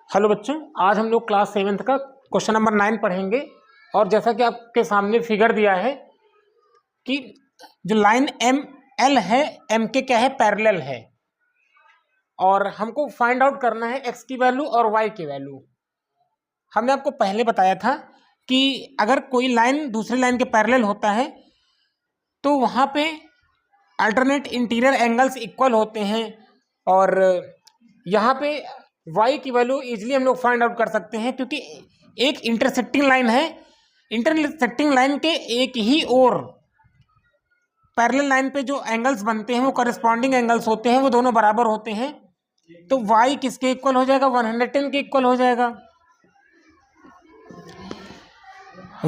Hello बच्चों, आज हम लोग क्लास 7th का क्वेश्चन नंबर 9 पढ़ेंगे। और जैसा कि आपके सामने फिगर दिया है कि जो लाइन एम एल है, एम के क्या है, पैरेलल है, और हमको फाइंड आउट करना है एक्स की वैल्यू और वाई की वैल्यू। हमने आपको पहले बताया था कि अगर कोई लाइन दूसरी लाइन के पैरेलल होता है तो वहाँ पे अल्टरनेट इंटीरियर एंगल्स इक्वल होते हैं, और यहाँ पे y की वैल्यू इजीली हम लोग फाइंड आउट कर सकते हैं, क्योंकि एक इंटरसेक्टिंग लाइन है। इंटरसेक्टिंग लाइन के एक ही ओर पैरेलल लाइन पे जो एंगल्स बनते हैं वो करस्पॉन्डिंग एंगल्स होते हैं, वो दोनों बराबर होते हैं। तो y किसके इक्वल हो जाएगा? 110 के इक्वल हो जाएगा।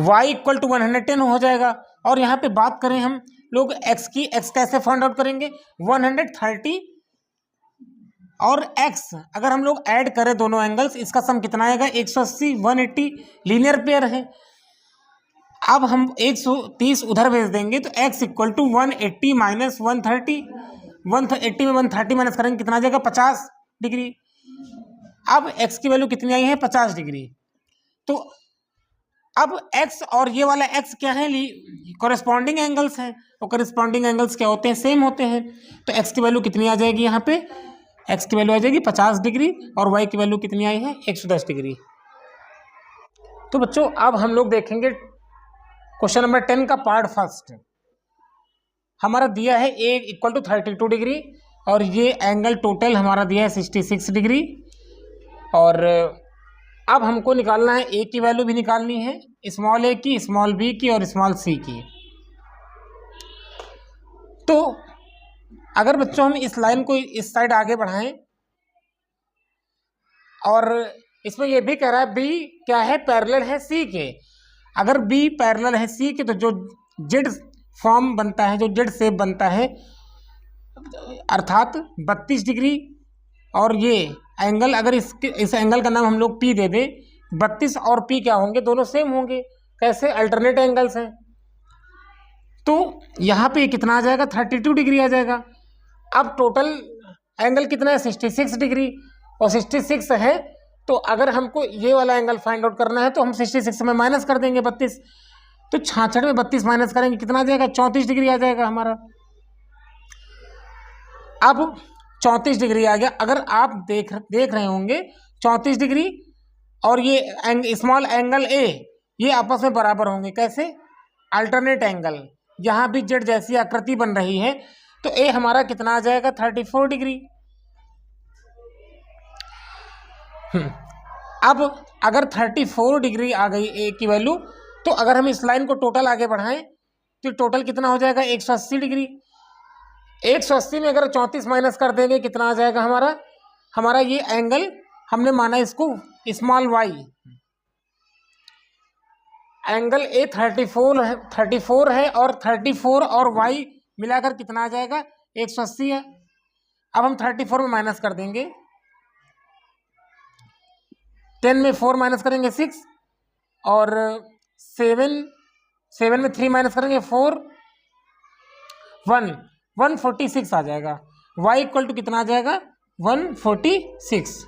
y इक्वल टू 110 हो जाएगा। और यहाँ पे बात करें हम लोग x की, x कैसे फाइंड आउट करेंगे? 130 और x अगर हम लोग ऐड करें दोनों एंगल्स, इसका सम कितना आएगा? 180, 180 लीनियर पेयर है। अब हम 130 उधर भेज देंगे तो x इक्वल टू 180 माइनस 130, 180 में 130 माइनस करेंगे, कितना आ जाएगा? 50 डिग्री। अब x की वैल्यू कितनी आई है? 50 डिग्री। तो अब x और ये वाला x क्या है? कॉरेस्पॉन्डिंग एंगल्स हैं, और कॉरेस्पॉन्डिंग एंगल्स क्या होते हैं? सेम होते हैं। तो x की वैल्यू कितनी आ जाएगी? यहाँ पे x की वैल्यू आ जाएगी 50 डिग्री, और y की वैल्यू कितनी आई है? 110 डिग्री। तो बच्चों, अब हम लोग देखेंगे क्वेश्चन नंबर 10 का पार्ट फर्स्ट। हमारा दिया है a इक्वल टू 32 डिग्री, और ये एंगल टोटल हमारा दिया है 66 डिग्री। और अब हमको निकालना है a की वैल्यू भी निकालनी है, स्मॉल a की, स्मॉल b की और स्मॉल c की। तो अगर बच्चों हम इस लाइन को इस साइड आगे बढ़ाएं, और इसमें यह भी कह रहा है b क्या है? पैरेलल है c के। अगर b पैरेलल है c के तो जो जेड फॉर्म बनता है, जो जेड शेप बनता है, अर्थात 32 डिग्री, और ये एंगल, अगर इस एंगल का नाम हम लोग p दे दें, 32 और p क्या होंगे? दोनों सेम होंगे। कैसे? अल्टरनेट एंगल्स हैं। तो यहाँ पे कितना आ जाएगा? 32 डिग्री आ जाएगा। अब टोटल एंगल कितना है? 66 डिग्री, और 66 है। तो अगर हमको ये वाला एंगल फाइंड आउट करना है तो हम 66 में माइनस कर देंगे 32। तो 66 में 32 माइनस करेंगे, कितना आ जाएगा? 34 डिग्री आ जाएगा हमारा। अब 34 डिग्री आ गया। अगर आप देख रहे होंगे 34 डिग्री और ये स्मॉल एंगल ए, ये आपस में बराबर होंगे। कैसे? Alternate angle. यहाँ भी जेड जैसी आकृति बन रही है, तो ए हमारा कितना आ जाएगा? 34 डिग्री। अब अगर 34 डिग्री आ गई ए की वैल्यू, तो अगर हम इस लाइन को टोटल आगे बढ़ाएं तो टोटल कितना हो जाएगा? 180 डिग्री। 180 में अगर 34 माइनस कर देंगे, कितना आ जाएगा हमारा ये एंगल, हमने माना इसको स्मॉल वाई। एंगल ए 34 है, और 34 और वाई मिलाकर कितना आ जाएगा? 180 है। अब हम 34 में माइनस कर देंगे, 10 में 4 माइनस करेंगे 6, और 7 में 3 माइनस करेंगे 4, 146 आ जाएगा। y इक्वल टू कितना आ जाएगा? 146।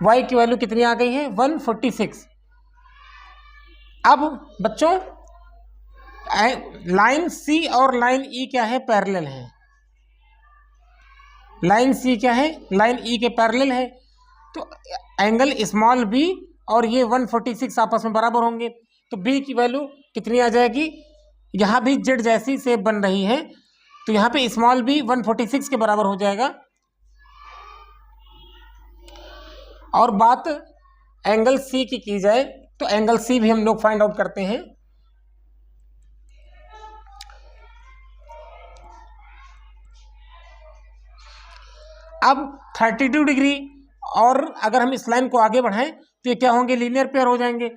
y की वैल्यू कितनी आ गई है? 146। अब बच्चों, लाइन C और लाइन E क्या है? पैरेलल है। लाइन C क्या है? लाइन E के पैरेलल है। तो एंगल स्मॉल b और ये 146 आपस में बराबर होंगे। तो b की वैल्यू कितनी आ जाएगी? यहाँ भी जेड जैसी शेप बन रही है, तो यहाँ पे स्मॉल b 146 के बराबर हो जाएगा। और बात एंगल C की जाए तो एंगल C भी हम लोग फाइंड आउट करते हैं। अब 32 डिग्री, और अगर हम इस लाइन को आगे बढ़ाएं तो ये क्या होंगे? लीनियर पेयर हो जाएंगे।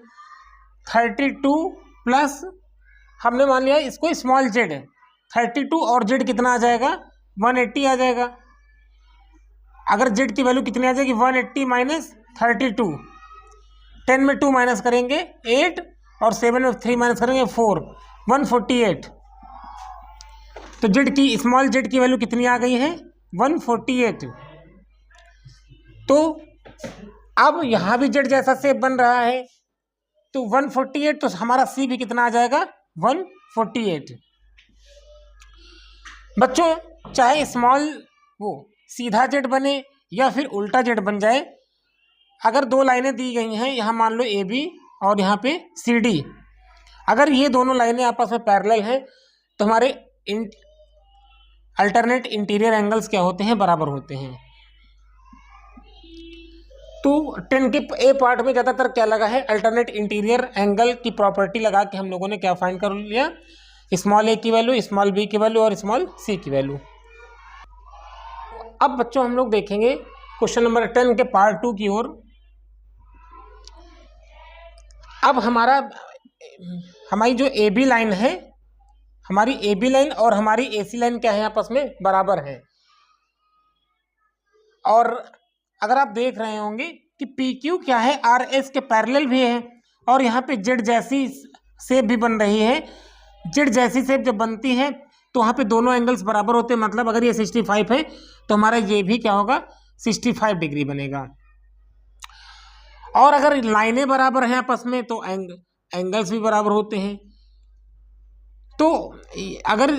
32 प्लस, हमने मान लिया इसको स्मॉल जेड है, 32 और जेड कितना आ जाएगा? 180 आ जाएगा। अगर जेड की वैल्यू कितनी आ जाएगी? 180 माइनस 32, 10 में 2 माइनस करेंगे 8, और 7 में 3 माइनस करेंगे 4, 148। तो जेड की, स्मॉल जेड की वैल्यू कितनी आ गई है? 148। तो अब यहाँ भी जेड जैसा शेप बन रहा है, तो 148, तो हमारा सी भी कितना आ जाएगा 148। बच्चों चाहे स्मॉल वो सीधा जेड बने या फिर उल्टा जेड बन जाए, अगर दो लाइनें दी गई हैं, यहाँ मान लो ए बी और यहाँ पे सी डी, अगर ये दोनों लाइनें आपस में पैरेलल हैं तो हमारे अल्टरनेट इंटीरियर एंगल्स क्या होते हैं, बराबर होते हैं। तो 10 के ए पार्ट में ज़्यादातर क्या लगा है, अल्टरनेट इंटीरियर एंगल की प्रॉपर्टी लगा के हम लोगों ने क्या फाइंड कर लिया, स्मॉल ए की वैल्यू, स्मॉल बी की वैल्यू और स्मॉल सी की वैल्यू। अब बच्चों हम लोग देखेंगे क्वेश्चन नंबर 10 के पार्ट 2 की ओर। अब हमारी जो ए बी लाइन है, हमारी ए बी लाइन और हमारी ए सी लाइन क्या है, आपस में बराबर है। और अगर आप देख रहे होंगे कि पी क्यू क्या है, आर एस के पैरेलल भी है, और यहाँ पे जेड जैसी शेप भी बन रही है। जेड जैसी शेप जब बनती है तो वहाँ पे दोनों एंगल्स बराबर होते हैं, मतलब अगर ये 65 है तो हमारा ये भी क्या होगा 65 डिग्री बनेगा। और अगर लाइनें बराबर हैं आपस में तो एंगल्स भी बराबर होते हैं। तो अगर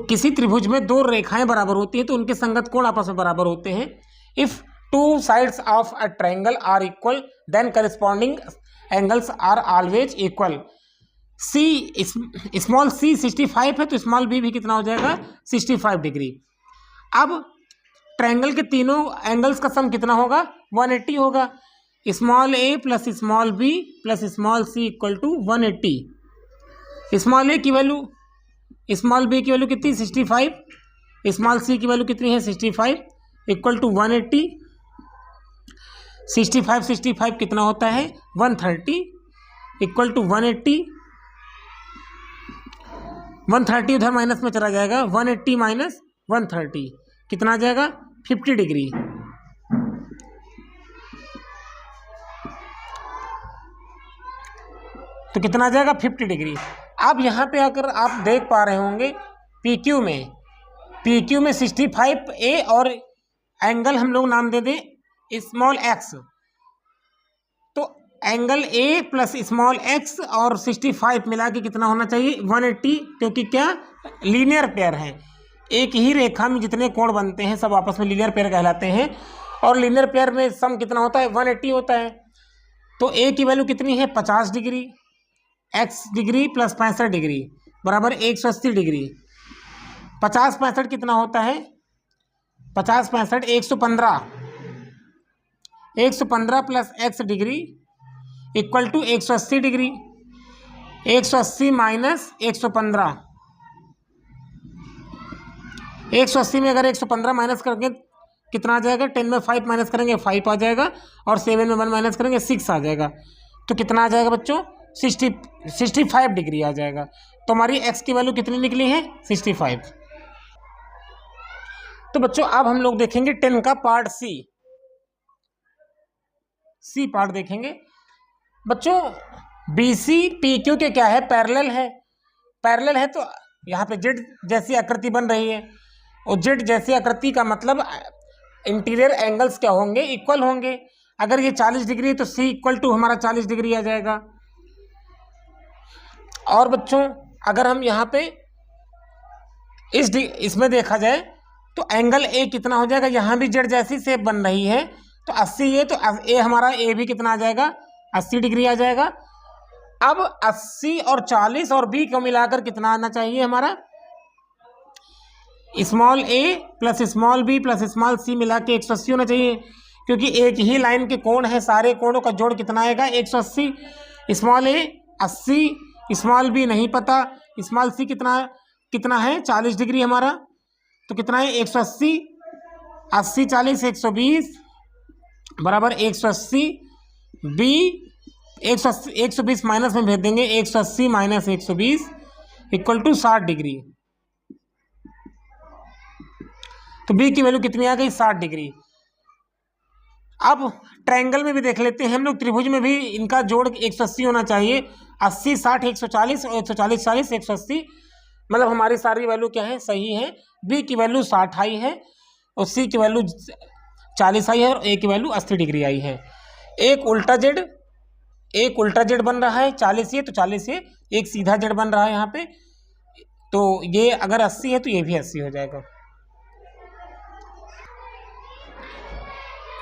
किसी त्रिभुज में दो रेखाएं बराबर होती हैं तो उनके संगत कोण आपस में बराबर होते हैं। If two sides of a triangle are equal then corresponding angles are always equal. See small c 65 है तो स्मॉल बी भी कितना हो जाएगा 65 डिग्री। अब ट्रायंगल के तीनों एंगल्स का सम कितना होगा 180 होगा। Small a plus small b plus small c equal to 180। Small a की वैल्यू स्मॉल बी की वैल्यू कितनी 65, स्मॉल सी की वैल्यू कितनी है 65 इक्वल टू 180। 65 कितना होता है 130 इक्वल टू 180। 130 उधर माइनस में चला जाएगा, 180 माइनस 130 कितना आ जाएगा 50 डिग्री। तो कितना आ जाएगा 50 डिग्री। अब यहाँ पे अगर आप देख पा रहे होंगे PQ में 65 ए और एंगल हम लोग नाम दे दें स्मॉल एक्स, तो angle A plus small x और 65 मिला के कितना होना चाहिए 180, क्योंकि क्या लीनियर पेयर है। एक ही रेखा में जितने कोण बनते हैं सब आपस में लीनियर पेयर कहलाते हैं, और लीनियर पेयर में सम कितना होता है 180 होता है। तो ए की वैल्यू कितनी है 50 degree, x degree plus 65 degree बराबर 180 डिग्री। 50 65 कितना होता है 50 65 115 plus x degree equal to 180 degree. 180 minus 115, 180 में अगर 115 माइनस करेंगे कितना आ जाएगा, 10 में 5 माइनस करेंगे 5 आ जाएगा, और 7 में 1 माइनस करेंगे 6 आ जाएगा। तो कितना आ जाएगा बच्चों 65 डिग्री आ जाएगा। तो हमारी x की वैल्यू कितनी निकली है 65। तो बच्चों अब हम लोग देखेंगे 10 का पार्ट सी पार्ट देखेंगे। बच्चों BC PQ के क्या है पैरेलल है, तो यहाँ पे जेड जैसी आकृति बन रही है, और जेड जैसी आकृति का मतलब इंटीरियर एंगल्स क्या होंगे इक्वल होंगे। अगर ये 40 डिग्री है तो C इक्वल टू हमारा 40 डिग्री आ जाएगा। और बच्चों अगर हम यहाँ पे इसमें देखा जाए तो एंगल ए कितना हो जाएगा, यहाँ भी जेड जैसी शेप बन रही है तो 80 है, तो ए हमारा ए भी कितना आ जाएगा 80 डिग्री आ जाएगा। अब 80 और 40 और बी को मिलाकर कितना आना चाहिए हमारा small a plus small b plus small c मिला के 180 होना चाहिए, क्योंकि एक ही लाइन के कोण है, सारे कोणों का जोड़ कितना आएगा 180। स्मॉल ए 80, स्मॉल बी नहीं पता, स्मॉल सी कितना है 40 डिग्री हमारा, तो कितना है 180, 80 40 120 बराबर 180। बी 120 माइनस में भेज देंगे, 180 माइनस 120 इक्वल टू 60 डिग्री। तो बी की वैल्यू कितनी आ गई 60 डिग्री। अब ट्रायंगल में भी देख लेते हैं हम लोग, त्रिभुज में भी इनका जोड़ 180 होना चाहिए। 80 60 140 और 140 40 180, मतलब हमारी सारी वैल्यू क्या है सही है। बी की वैल्यू 60 आई है और सी की वैल्यू 40 आई है और ए की वैल्यू 80 डिग्री आई है। एक उल्टा जेड बन रहा है, 40 ये तो 40 ये, एक सीधा जेड बन रहा है यहाँ पे, तो ये अगर 80 है तो ये भी 80 हो जाएगा।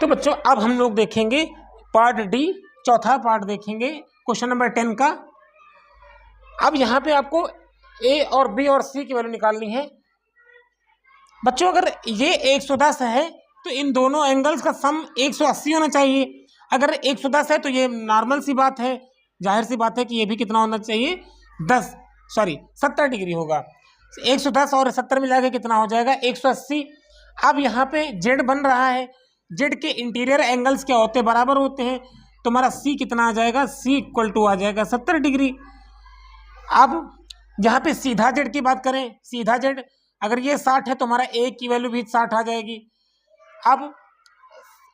तो बच्चों अब हम लोग देखेंगे पार्ट डी, चौथा पार्ट देखेंगे क्वेश्चन नंबर 10 का। अब यहाँ पे आपको ए और बी और सी की वैल्यू निकालनी है। बच्चों अगर ये 110 है तो इन दोनों एंगल्स का सम 180 होना चाहिए। अगर 110 है तो ये नॉर्मल सी बात है, जाहिर सी बात है कि ये भी कितना होना चाहिए, 70 डिग्री होगा। 110 और 70 मिला के कितना हो जाएगा, 180। अब यहाँ पे जेड बन रहा है, जेड के इंटीरियर एंगल्स क्या होते हैं, बराबर होते हैं। तुम्हारा सी कितना आ जाएगा, सी इक्वल टू आ जाएगा 70 डिग्री। अब यहाँ पे सीधा जेड की बात करें, सीधा जेड अगर ये 60 है तो हमारा ए की वैल्यू भी 60 आ जाएगी। अब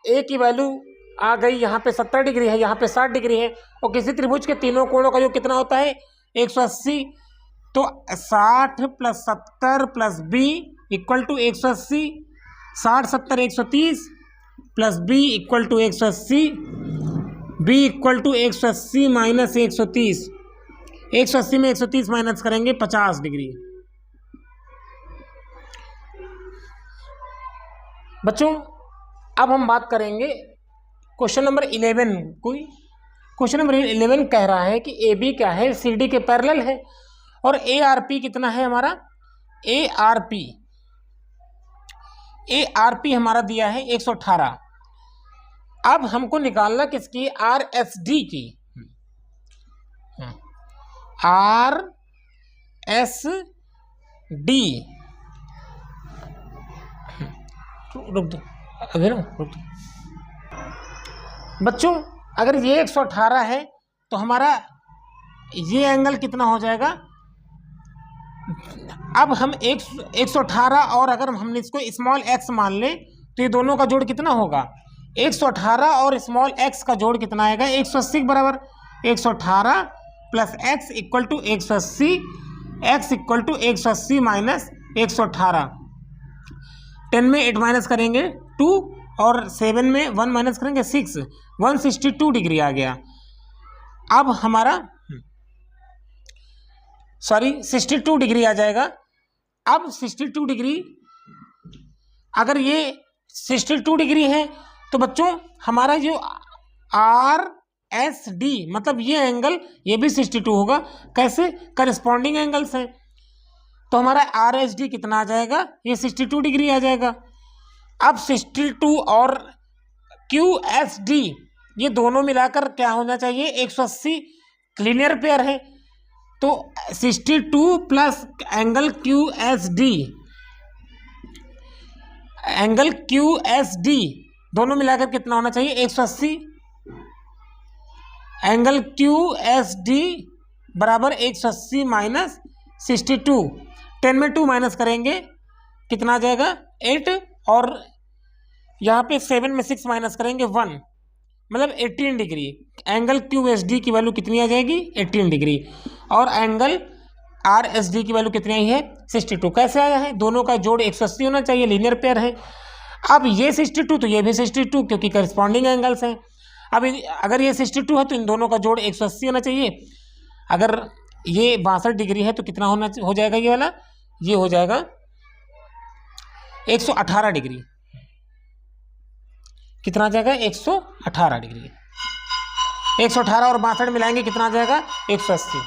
ए की वैल्यू आ गई, यहाँ पे 70 डिग्री है, यहाँ पे 60 डिग्री है, और किसी त्रिभुज के तीनों कोणों का जो कितना होता है 180, तो 60 + 70 + b equal to 180, 60 70 130 plus b equal to 180, b equal to 180 minus 130, 180 में 130 माइनस करेंगे 50 डिग्री। बच्चों अब हम बात करेंगे क्वेश्चन नंबर 11 कोई। क्वेश्चन नंबर 11 कह रहा है कि ए बी क्या है, सी डी के पैरेलल है, और ए आर पी कितना है हमारा, ए आर पी हमारा दिया है 118। अब हमको निकालना किसकी, आर एस डी की, आर एस डी, रुक दो अभी ना, रुक दो। बच्चों अगर ये 118 है तो हमारा ये एंगल कितना हो जाएगा। अब हम 118 और अगर हमने इसको स्मॉल एक्स मान ले तो ये दोनों का जोड़ कितना होगा, 118 और स्मॉल एक्स का जोड़ कितना आएगा, 180 के बराबर। 118 plus x equal to 180, x equal to 180 minus 118। 10 में 8 माइनस करेंगे 2, और 7 में 1 माइनस करेंगे 6, 162 डिग्री आ गया। अब हमारा 62 डिग्री आ जाएगा। अब 62 डिग्री, अगर ये 62 डिग्री है तो बच्चों हमारा जो आर एस डी मतलब ये एंगल, ये भी 62 होगा। कैसे, करस्पॉन्डिंग एंगल्स हैं, तो हमारा आर एस डी कितना आ जाएगा, ये 62 डिग्री आ जाएगा। अब 62 और क्यू एस डी ये दोनों मिलाकर क्या होना चाहिए, 180, लीनियर पेयर है, तो 62 plus angle Q S D, angle Q S D दोनों मिलाकर कितना होना चाहिए, 180। एंगल क्यू एस डी बराबर 180 माइनस 62, 10 में 2 माइनस करेंगे कितना आ जाएगा, 8, और यहाँ पे 7 में 6 माइनस करेंगे 1, मतलब 18 degree. Angle Q S D की वैल्यू कितनी आ जाएगी, 18 डिग्री, और एंगल आर एस डी की वैल्यू कितनी आई है, 62। कैसे आया है, दोनों का जोड़ 180 होना चाहिए, लीनियर पेयर है। अब ये 62 तो ये भी 62, क्योंकि करस्पॉन्डिंग एंगल्स हैं। अब अगर ये 62 है तो इन दोनों का जोड़ 180 होना चाहिए। अगर ये 62 डिग्री है तो कितना हो जाएगा, ये वाला, ये हो जाएगा 118 डिग्री। कितना आ जाएगा, 118 डिग्री। 118 और 62 मिलाएंगे कितना आ जाएगा, 180।